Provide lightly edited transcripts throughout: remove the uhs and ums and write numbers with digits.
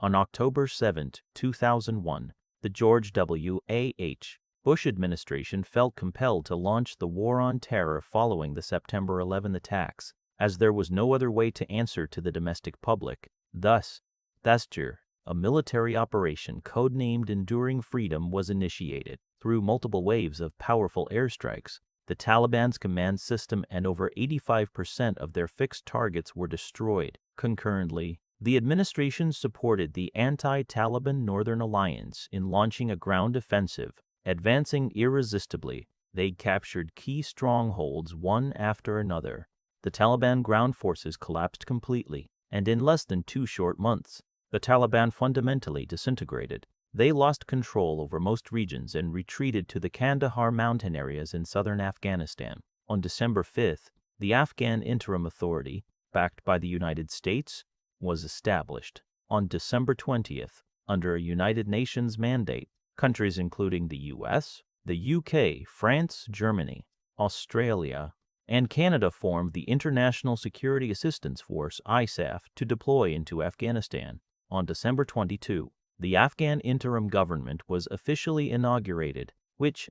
On October 7, 2001, the George W.H. Bush administration felt compelled to launch the War on Terror following the September 11 attacks, as there was no other way to answer to the domestic public. Thus, SIGAR, a military operation codenamed Enduring Freedom, was initiated. Through multiple waves of powerful airstrikes, the Taliban's command system and over 85% of their fixed targets were destroyed. Concurrently, the administration supported the anti-Taliban Northern Alliance in launching a ground offensive. Advancing irresistibly, they captured key strongholds one after another. The Taliban ground forces collapsed completely, and in less than 2 short months, the Taliban fundamentally disintegrated. They lost control over most regions and retreated to the Kandahar mountain areas in southern Afghanistan. On December 5, the Afghan Interim Authority, backed by the United States, was established. On December 20th, under a United Nations mandate, countries including the US, the UK, France, Germany, Australia, and Canada formed the International Security Assistance Force (ISAF) to deploy into Afghanistan. On December 22, the Afghan interim government was officially inaugurated, which,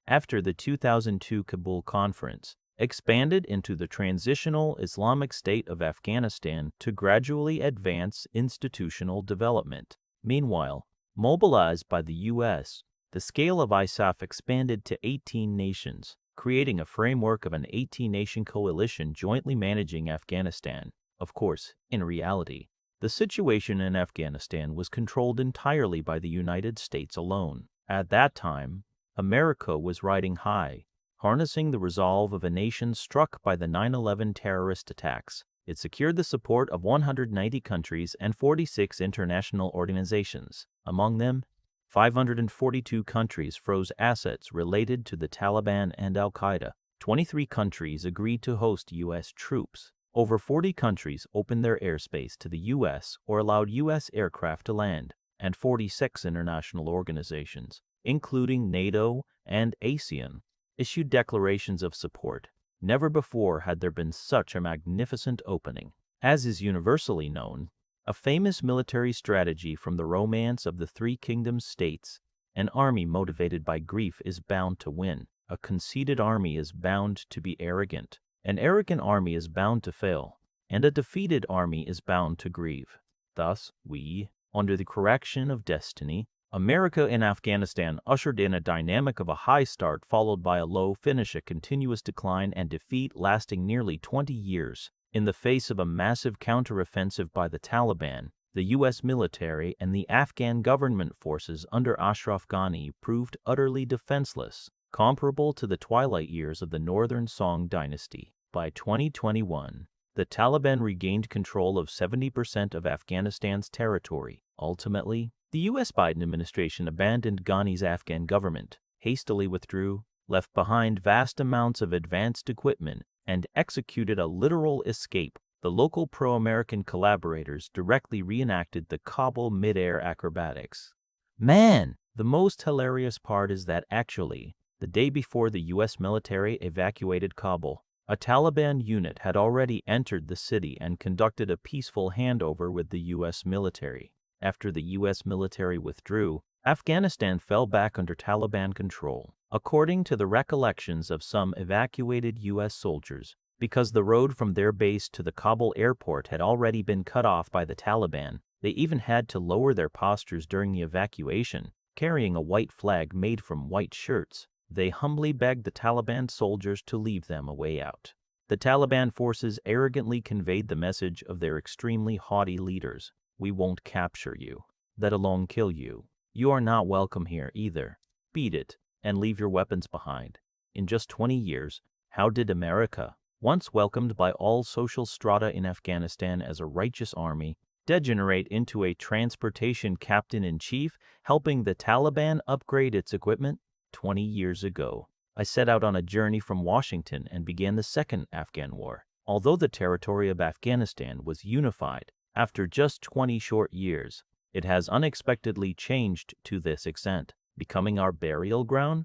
after the 2002 Kabul Conference, expanded into the Transitional Islamic State of Afghanistan to gradually advance institutional development. Meanwhile, mobilized by the U.S., the scale of ISAF expanded to 18 nations, creating a framework of an 18-nation coalition jointly managing Afghanistan. Of course, in reality, the situation in Afghanistan was controlled entirely by the United States alone. At that time, America was riding high, harnessing the resolve of a nation struck by the 9/11 terrorist attacks. It secured the support of 190 countries and 46 international organizations. Among them, 542 countries froze assets related to the Taliban and al-Qaeda. 23 countries agreed to host U.S. troops. Over 40 countries opened their airspace to the U.S. or allowed U.S. aircraft to land, and 46 international organizations, including NATO and ASEAN, issued declarations of support. Never before had there been such a magnificent opening. As is universally known, a famous military strategy from the romance of the Three Kingdoms states, an army motivated by grief is bound to win. A conceited army is bound to be arrogant. An arrogant army is bound to fail, and a defeated army is bound to grieve. Thus, we, under the correction of destiny, America in Afghanistan ushered in a dynamic of a high start followed by a low finish, a continuous decline and defeat lasting nearly 20 years. In the face of a massive counteroffensive by the Taliban, the U.S. military and the Afghan government forces under Ashraf Ghani proved utterly defenseless, comparable to the twilight years of the Northern Song dynasty. By 2021, the Taliban regained control of 70% of Afghanistan's territory. Ultimately, the U.S. Biden administration abandoned Ghani's Afghan government, hastily withdrew, left behind vast amounts of advanced equipment, and executed a literal escape. The local pro-American collaborators directly reenacted the Kabul mid-air acrobatics. Man, the most hilarious part is that actually, the day before the U.S. military evacuated Kabul, a Taliban unit had already entered the city and conducted a peaceful handover with the U.S. military. After the U.S. military withdrew, Afghanistan fell back under Taliban control. According to the recollections of some evacuated U.S. soldiers, because the road from their base to the Kabul airport had already been cut off by the Taliban, they even had to lower their postures during the evacuation, carrying a white flag made from white shirts. They humbly begged the Taliban soldiers to leave them a way out. The Taliban forces arrogantly conveyed the message of their extremely haughty leaders: "We won't capture you, let alone kill you. You are not welcome here either. Beat it, and leave your weapons behind." In just 20 years, how did America, once welcomed by all social strata in Afghanistan as a righteous army, degenerate into a transportation captain-in-chief helping the Taliban upgrade its equipment? 20 years ago, I set out on a journey from Washington and began the Second Afghan War. Although the territory of Afghanistan was unified after just 20 short years, it has unexpectedly changed to this extent, becoming our burial ground.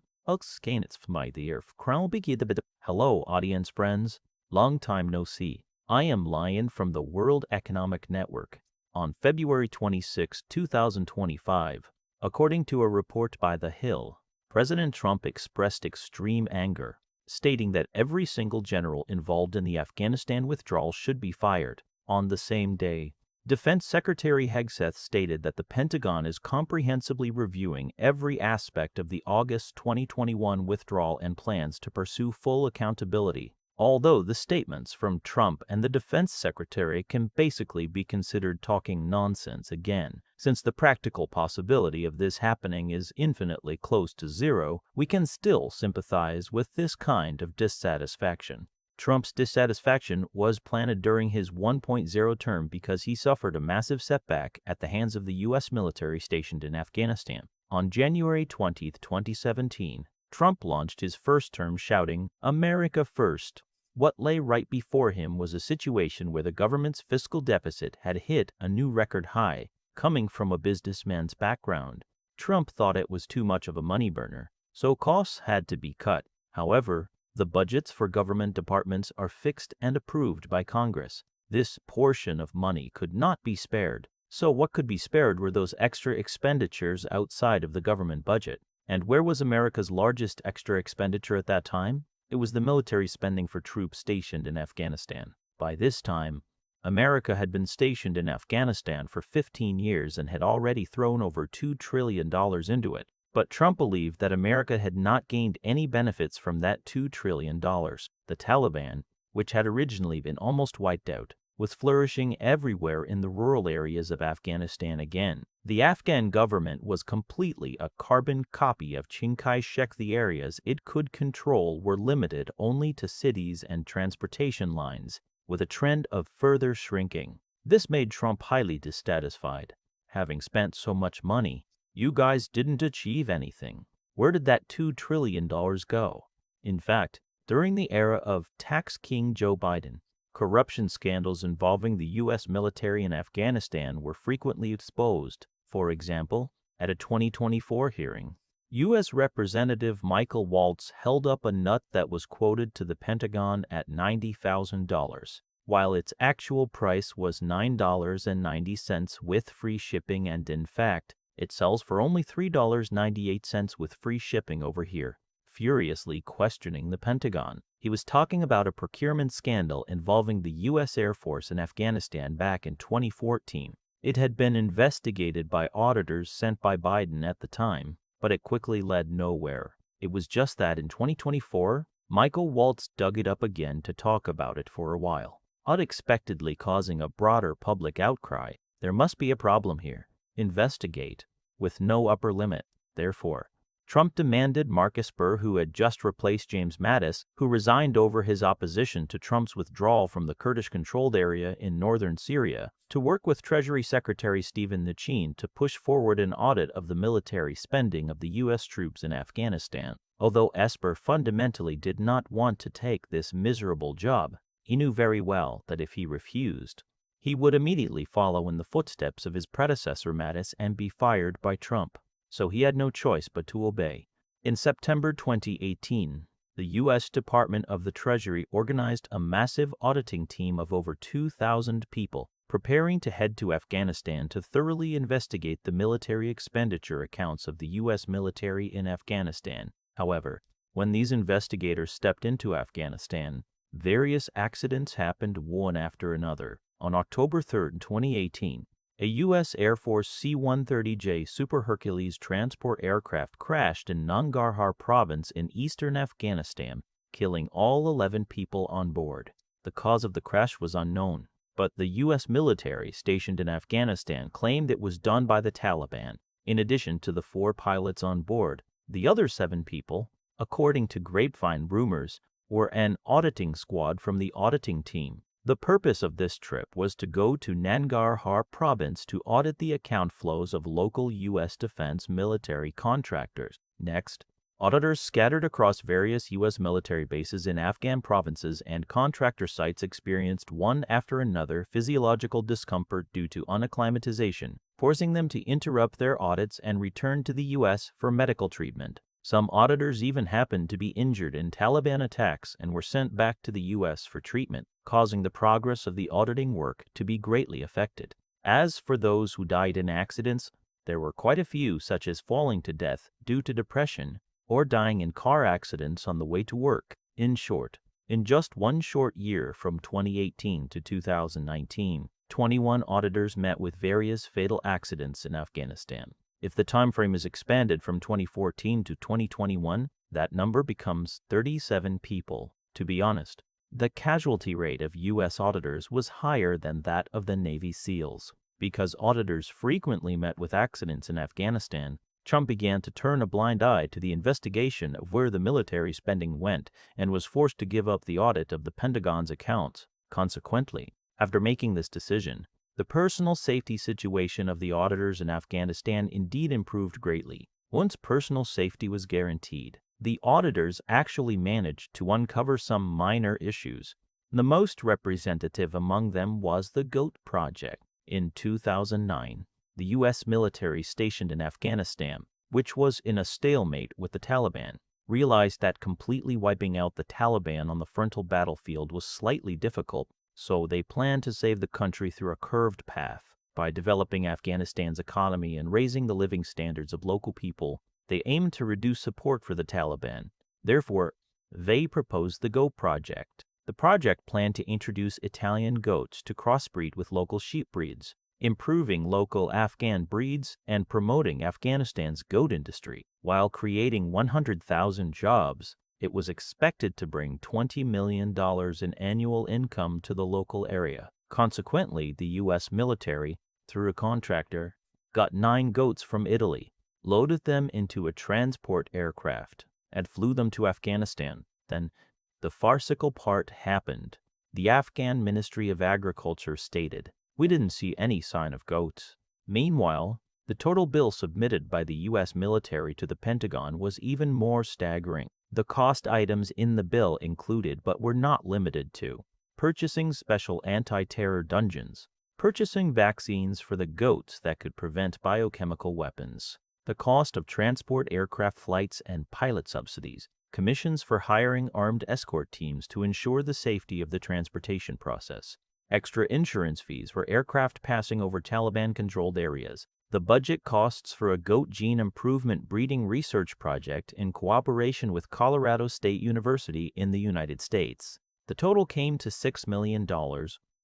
Hello, audience friends. Long time no see. I am Lion from the World Economic Network. on February 26, 2025. According to a report by The Hill, President Trump expressed extreme anger, stating that every single general involved in the Afghanistan withdrawal should be fired. On the same day, Defense Secretary Hegseth stated that the Pentagon is comprehensively reviewing every aspect of the August 2021 withdrawal and plans to pursue full accountability. Although the statements from Trump and the Defense Secretary can basically be considered talking nonsense again, since the practical possibility of this happening is infinitely close to zero, we can still sympathize with this kind of dissatisfaction. Trump's dissatisfaction was planted during his 1.0 term because he suffered a massive setback at the hands of the U.S. military stationed in Afghanistan. On January 20, 2017, Trump launched his first term shouting, "America first." What lay right before him was a situation where the government's fiscal deficit had hit a new record high. Coming from a businessman's background, Trump thought it was too much of a money burner, so costs had to be cut. However, the budgets for government departments are fixed and approved by Congress. This portion of money could not be spared. So what could be spared were those extra expenditures outside of the government budget. And where was America's largest extra expenditure at that time? It was the military spending for troops stationed in Afghanistan. By this time, America had been stationed in Afghanistan for 15 years and had already thrown over $2 trillion into it. But Trump believed that America had not gained any benefits from that $2 trillion. The Taliban, which had originally been almost wiped out, was flourishing everywhere in the rural areas of Afghanistan again. The Afghan government was completely a carbon copy of Chiang Kai-shek. The areas it could control were limited only to cities and transportation lines, with a trend of further shrinking. This made Trump highly dissatisfied. Having spent so much money, you guys didn't achieve anything. Where did that $2 trillion go? In fact, during the era of tax king Joe Biden, corruption scandals involving the U.S. military in Afghanistan were frequently exposed. For example, at a 2024 hearing, U.S. Representative Michael Waltz held up a nut that was quoted to the Pentagon at $90,000, while its actual price was $9.90 with free shipping, and in fact, it sells for only $3.98 with free shipping over here. Furiously questioning the Pentagon, he was talking about a procurement scandal involving the U.S. Air Force in Afghanistan back in 2014. It had been investigated by auditors sent by Biden at the time, but it quickly led nowhere. It was just that in 2024, Michael Waltz dug it up again to talk about it for a while, unexpectedly causing a broader public outcry. There must be a problem here. Investigate, with no upper limit. Therefore, Trump demanded Mark Esper, who had just replaced James Mattis, who resigned over his opposition to Trump's withdrawal from the Kurdish-controlled area in northern Syria, to work with Treasury Secretary Stephen Mnuchin to push forward an audit of the military spending of the U.S. troops in Afghanistan. Although Esper fundamentally did not want to take this miserable job, he knew very well that if he refused, he would immediately follow in the footsteps of his predecessor Mattis and be fired by Trump. So he had no choice but to obey. In September 2018, the U.S. Department of the Treasury organized a massive auditing team of over 2,000 people, preparing to head to Afghanistan to thoroughly investigate the military expenditure accounts of the U.S. military in Afghanistan. However, when these investigators stepped into Afghanistan, various accidents happened one after another. On October 3, 2018, a U.S. Air Force C-130J Super Hercules transport aircraft crashed in Nangarhar province in eastern Afghanistan, killing all 11 people on board. The cause of the crash was unknown, but the U.S. military stationed in Afghanistan claimed it was done by the Taliban. In addition to the 4 pilots on board, the other 7 people, according to grapevine rumors, were an auditing squad from the auditing team. The purpose of this trip was to go to Nangarhar province to audit the account flows of local U.S. defense military contractors. Next, auditors scattered across various U.S. military bases in Afghan provinces and contractor sites experienced one after another physiological discomfort due to unacclimatization, forcing them to interrupt their audits and return to the U.S. for medical treatment. Some auditors even happened to be injured in Taliban attacks and were sent back to the U.S. for treatment, causing the progress of the auditing work to be greatly affected. As for those who died in accidents, there were quite a few, such as falling to death due to depression or dying in car accidents on the way to work. In short, in just one short year from 2018 to 2019, 21 auditors met with various fatal accidents in Afghanistan. If the time frame is expanded from 2014 to 2021, that number becomes 37 people. To be honest, the casualty rate of U.S. auditors was higher than that of the Navy SEALs. Because auditors frequently met with accidents in Afghanistan, Trump began to turn a blind eye to the investigation of where the military spending went and was forced to give up the audit of the Pentagon's accounts. Consequently, after making this decision, the personal safety situation of the auditors in Afghanistan indeed improved greatly. Once personal safety was guaranteed, the auditors actually managed to uncover some minor issues. The most representative among them was the GOAT project. In 2009, the U.S. military stationed in Afghanistan, which was in a stalemate with the Taliban, realized that completely wiping out the Taliban on the frontal battlefield was slightly difficult, so they planned to save the country through a curved path. By developing Afghanistan's economy and raising the living standards of local people, they aimed to reduce support for the Taliban. Therefore, they proposed the GOAT project. The project planned to introduce Italian goats to crossbreed with local sheep breeds, improving local Afghan breeds and promoting Afghanistan's goat industry. While creating 100,000 jobs, it was expected to bring $20 million in annual income to the local area. Consequently, the U.S. military, through a contractor, got 9 goats from Italy, loaded them into a transport aircraft, and flew them to Afghanistan. Then, the farcical part happened. The Afghan Ministry of Agriculture stated, "We didn't see any sign of goats." Meanwhile, the total bill submitted by the U.S. military to the Pentagon was even more staggering. The cost items in the bill included, but were not limited to, purchasing special anti-terror dungeons, purchasing vaccines for the goats that could prevent biochemical weapons, the cost of transport aircraft flights and pilot subsidies, commissions for hiring armed escort teams to ensure the safety of the transportation process, extra insurance fees for aircraft passing over Taliban-controlled areas, the budget costs for a goat gene improvement breeding research project in cooperation with Colorado State University in the United States. The total came to $6 million.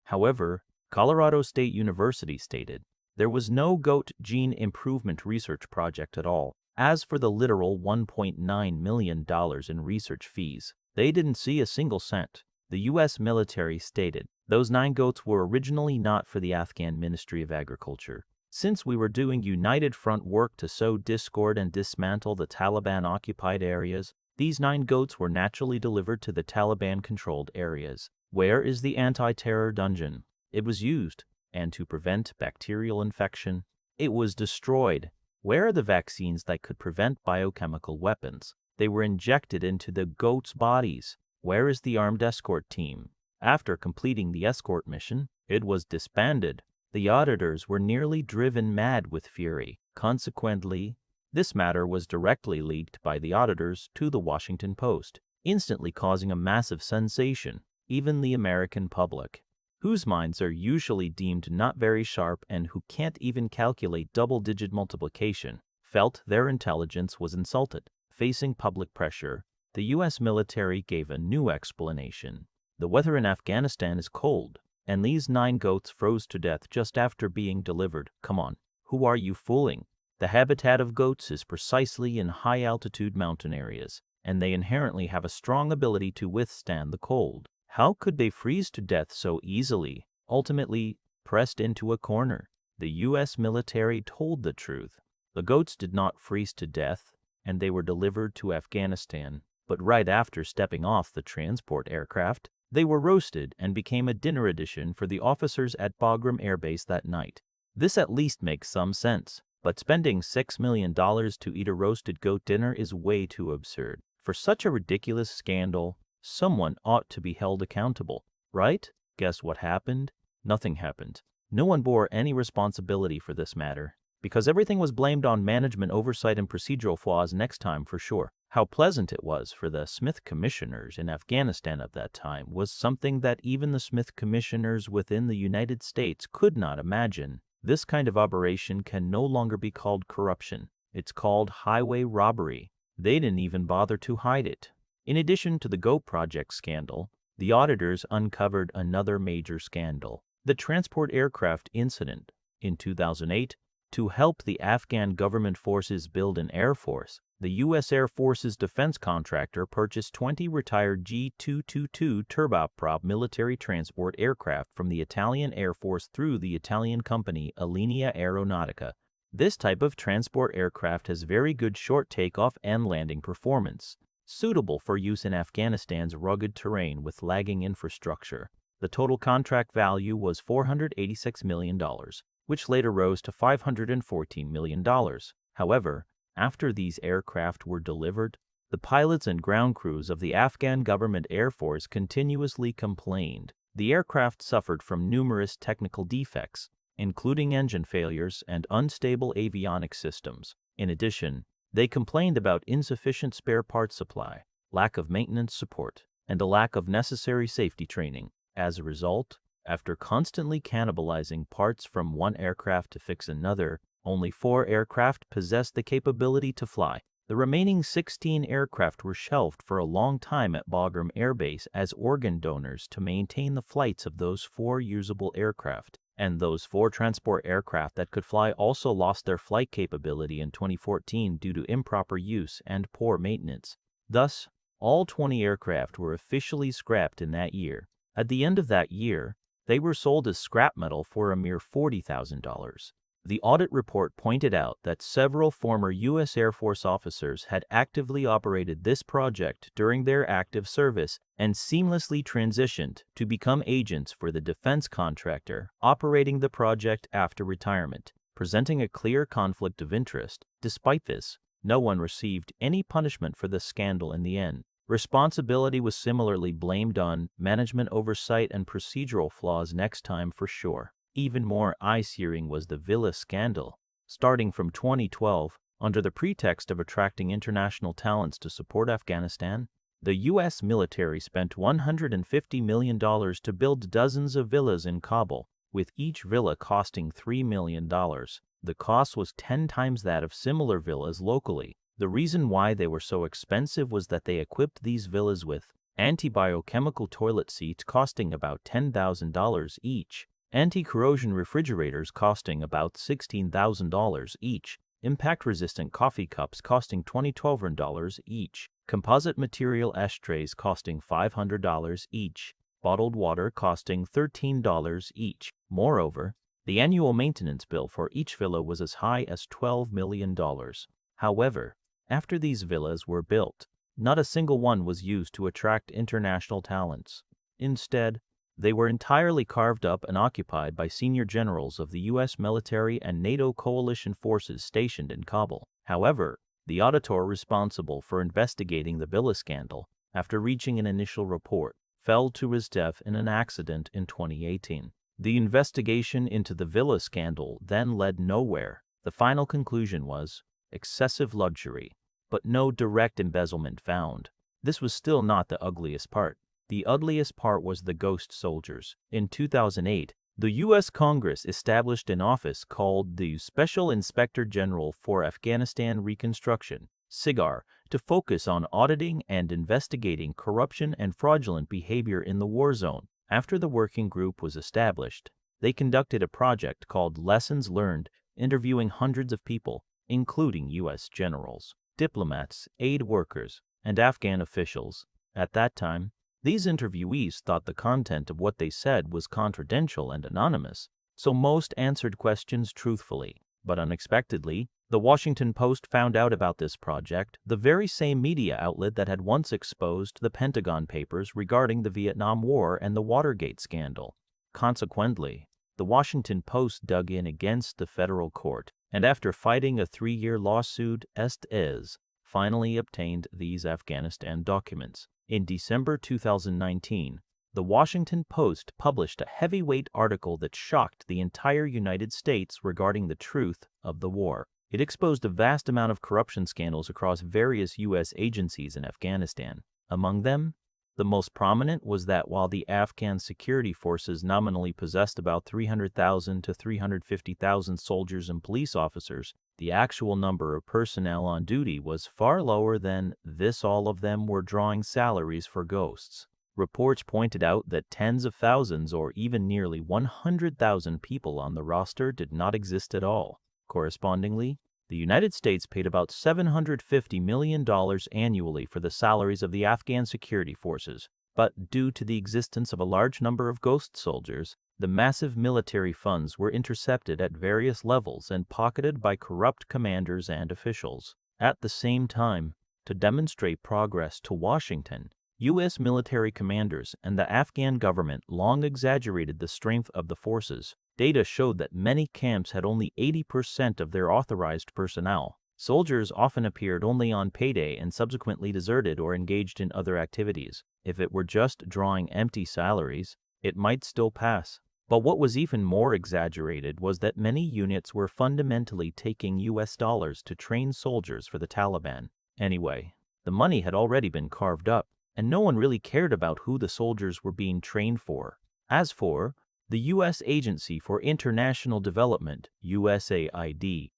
However, Colorado State University stated there was no goat gene improvement research project at all. As for the literal $1.9 million in research fees, they didn't see a single cent. The U.S. military stated those 9 goats were originally not for the Afghan Ministry of Agriculture. Since we were doing United Front work to sow discord and dismantle the Taliban-occupied areas, these 9 goats were naturally delivered to the Taliban-controlled areas. Where is the anti-terror dungeon? It was used, and to prevent bacterial infection, it was destroyed. Where are the vaccines that could prevent biochemical weapons? They were injected into the goats' bodies. Where is the armed escort team? After completing the escort mission, it was disbanded. The auditors were nearly driven mad with fury. Consequently, this matter was directly leaked by the auditors to the Washington Post, instantly causing a massive sensation. Even the American public, whose minds are usually deemed not very sharp and who can't even calculate double-digit multiplication, felt their intelligence was insulted. Facing public pressure, the U.S. military gave a new explanation. The weather in Afghanistan is cold, and these 9 goats froze to death just after being delivered. Come on, who are you fooling? The habitat of goats is precisely in high-altitude mountain areas, and they inherently have a strong ability to withstand the cold. How could they freeze to death so easily? Ultimately, pressed into a corner, the U.S. military told the truth. The goats did not freeze to death, and they were delivered to Afghanistan. But right after stepping off the transport aircraft, they were roasted and became a dinner addition for the officers at Bagram Air Base that night. This at least makes some sense, but spending $6 million to eat a roasted goat dinner is way too absurd. For such a ridiculous scandal, someone ought to be held accountable, right? Guess what happened? Nothing happened. No one bore any responsibility for this matter, because everything was blamed on management oversight and procedural flaws next time for sure. How pleasant it was for the Smith commissioners in Afghanistan at that time was something that even the Smith commissioners within the United States could not imagine. This kind of operation can no longer be called corruption. It's called highway robbery. They didn't even bother to hide it. In addition to the Go Project scandal, the auditors uncovered another major scandal, the transport aircraft incident. In 2008, to help the Afghan government forces build an air force, the U.S. Air Force's defense contractor purchased 20 retired G222 turboprop military transport aircraft from the Italian Air Force through the Italian company Alenia Aeronautica. This type of transport aircraft has very good short takeoff and landing performance, suitable for use in Afghanistan's rugged terrain with lagging infrastructure. The total contract value was $486 million, which later rose to $514 million. However, after these aircraft were delivered, the pilots and ground crews of the Afghan government Air Force continuously complained. The aircraft suffered from numerous technical defects, including engine failures and unstable avionics systems. In addition, they complained about insufficient spare parts supply, lack of maintenance support, and a lack of necessary safety training. As a result, after constantly cannibalizing parts from one aircraft to fix another, only 4 aircraft possessed the capability to fly. The remaining 16 aircraft were shelved for a long time at Bagram Air Base as organ donors to maintain the flights of those 4 usable aircraft. And those 4 transport aircraft that could fly also lost their flight capability in 2014 due to improper use and poor maintenance. Thus, all 20 aircraft were officially scrapped in that year. At the end of that year, they were sold as scrap metal for a mere $40,000. The audit report pointed out that several former U.S. Air Force officers had actively operated this project during their active service and seamlessly transitioned to become agents for the defense contractor operating the project after retirement, presenting a clear conflict of interest. Despite this, no one received any punishment for the scandal in the end. Responsibility was similarly blamed on management oversight and procedural flaws next time for sure. Even more eye-searing was the villa scandal. Starting from 2012, under the pretext of attracting international talents to support Afghanistan, the U.S. military spent $150 million to build dozens of villas in Kabul, with each villa costing $3 million. The cost was 10 times that of similar villas locally. The reason why they were so expensive was that they equipped these villas with anti-biochemical toilet seats costing about $10,000 each, anti-corrosion refrigerators costing about $16,000 each, impact-resistant coffee cups costing $2,200 each, composite material ashtrays costing $500 each, bottled water costing $13 each. Moreover, the annual maintenance bill for each villa was as high as $12 million. However, after these villas were built, not a single one was used to attract international talents. Instead, they were entirely carved up and occupied by senior generals of the U.S. military and NATO coalition forces stationed in Kabul. However, the auditor responsible for investigating the villa scandal, after reaching an initial report, fell to his death in an accident in 2018. The investigation into the villa scandal then led nowhere. The final conclusion was excessive luxury, but no direct embezzlement found. This was still not the ugliest part. The ugliest part was the ghost soldiers. In 2008, the U.S. Congress established an office called the Special Inspector General for Afghanistan Reconstruction, SIGAR, to focus on auditing and investigating corruption and fraudulent behavior in the war zone. After the working group was established, they conducted a project called Lessons Learned, interviewing hundreds of people, including U.S. generals, diplomats, aid workers, and Afghan officials. At that time, these interviewees thought the content of what they said was confidential and anonymous, so most answered questions truthfully. But unexpectedly, the Washington Post found out about this project, the very same media outlet that had once exposed the Pentagon Papers regarding the Vietnam War and the Watergate scandal. Consequently, the Washington Post dug in against the federal court, and after fighting a 3-year lawsuit, finally obtained these Afghanistan documents. In December 2019, the Washington Post published a heavyweight article that shocked the entire United States regarding the truth of the war. It exposed a vast amount of corruption scandals across various U.S. agencies in Afghanistan. Among them, The most prominent was that while the Afghan security forces nominally possessed about 300,000 to 350,000 soldiers and police officers, the actual number of personnel on duty was far lower than this. All of them were drawing salaries for ghosts. Reports pointed out that tens of thousands or even nearly 100,000 people on the roster did not exist at all. Correspondingly, the United States paid about $750 million annually for the salaries of the Afghan security forces, but due to the existence of a large number of ghost soldiers, the massive military funds were intercepted at various levels and pocketed by corrupt commanders and officials. At the same time, to demonstrate progress to Washington, U.S. military commanders and the Afghan government long exaggerated the strength of the forces. Data showed that many camps had only 80% of their authorized personnel. Soldiers often appeared only on payday and subsequently deserted or engaged in other activities. If it were just drawing empty salaries, it might still pass. But what was even more exaggerated was that many units were fundamentally taking US dollars to train soldiers for the Taliban. Anyway, the money had already been carved up, and no one really cared about who the soldiers were being trained for. As for the U.S. Agency for International Development, USAID,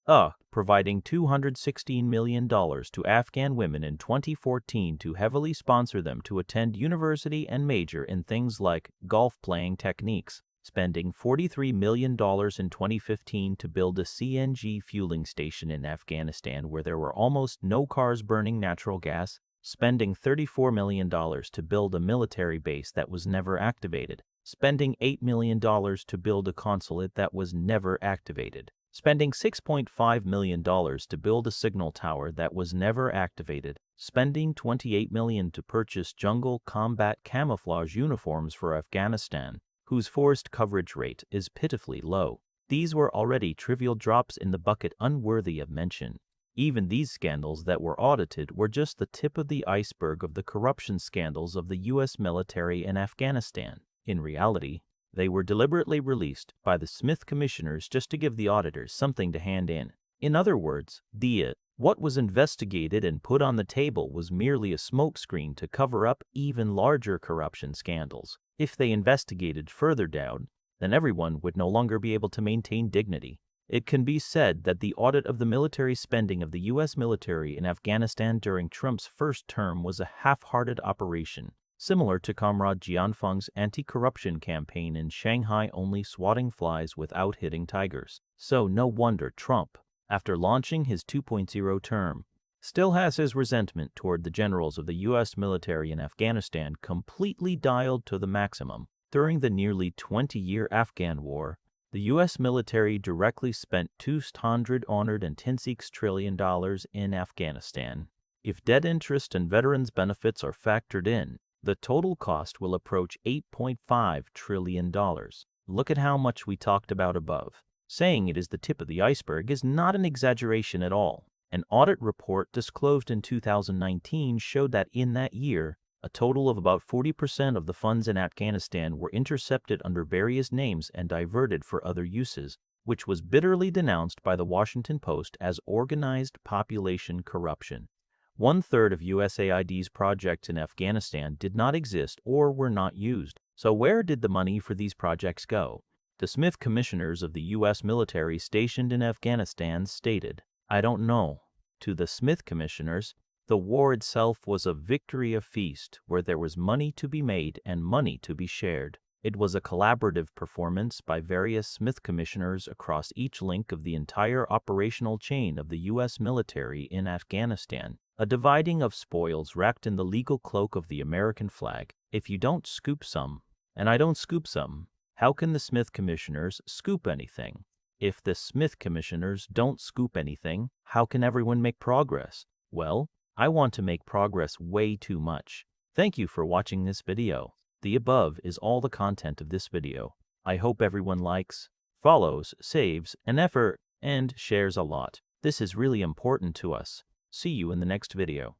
providing $216 million to Afghan women in 2014 to heavily sponsor them to attend university and major in things like golf playing techniques, spending $43 million in 2015 to build a CNG fueling station in Afghanistan where there were almost no cars burning natural gas, spending $34 million to build a military base that was never activated, spending $8 million to build a consulate that was never activated, spending $6.5 million to build a signal tower that was never activated, spending $28 million to purchase jungle combat camouflage uniforms for Afghanistan, whose forest coverage rate is pitifully low. These were already trivial drops in the bucket unworthy of mention. Even these scandals that were audited were just the tip of the iceberg of the corruption scandals of the U.S. military in Afghanistan. In reality, they were deliberately released by the Smith commissioners just to give the auditors something to hand in. In other words, what was investigated and put on the table was merely a smokescreen to cover up even larger corruption scandals. If they investigated further down, then everyone would no longer be able to maintain dignity. It can be said that the audit of the military spending of the U.S. military in Afghanistan during Trump's first term was a half-hearted operation, similar to Comrade Jianfeng's anti-corruption campaign in Shanghai, only swatting flies without hitting tigers. So no wonder Trump, after launching his 2.0 term, still has his resentment toward the generals of the U.S. military in Afghanistan completely dialed to the maximum. During the nearly 20-year Afghan war, the U.S. military directly spent $216 trillion in Afghanistan. If debt interest and veterans' benefits are factored in, the total cost will approach $8.5 trillion. Look at how much we talked about above. Saying it is the tip of the iceberg is not an exaggeration at all. An audit report disclosed in 2019 showed that in that year, a total of about 40% of the funds in Afghanistan were intercepted under various names and diverted for other uses, which was bitterly denounced by the Washington Post as organized population corruption. 1/3 of USAID's projects in Afghanistan did not exist or were not used. So where did the money for these projects go? The Smith commissioners of the U.S. military stationed in Afghanistan stated, "I don't know." To the Smith commissioners, the war itself was a victory, a feast, where there was money to be made and money to be shared. It was a collaborative performance by various Smith commissioners across each link of the entire operational chain of the U.S. military in Afghanistan, a dividing of spoils wrapped in the legal cloak of the American flag. If you don't scoop some, and I don't scoop some, how can the Smith commissioners scoop anything? If the Smith commissioners don't scoop anything, how can everyone make progress? Well, I want to make progress way too much. Thank you for watching this video. The above is all the content of this video. I hope everyone likes, follows, saves, an effort, and shares a lot. This is really important to us. See you in the next video.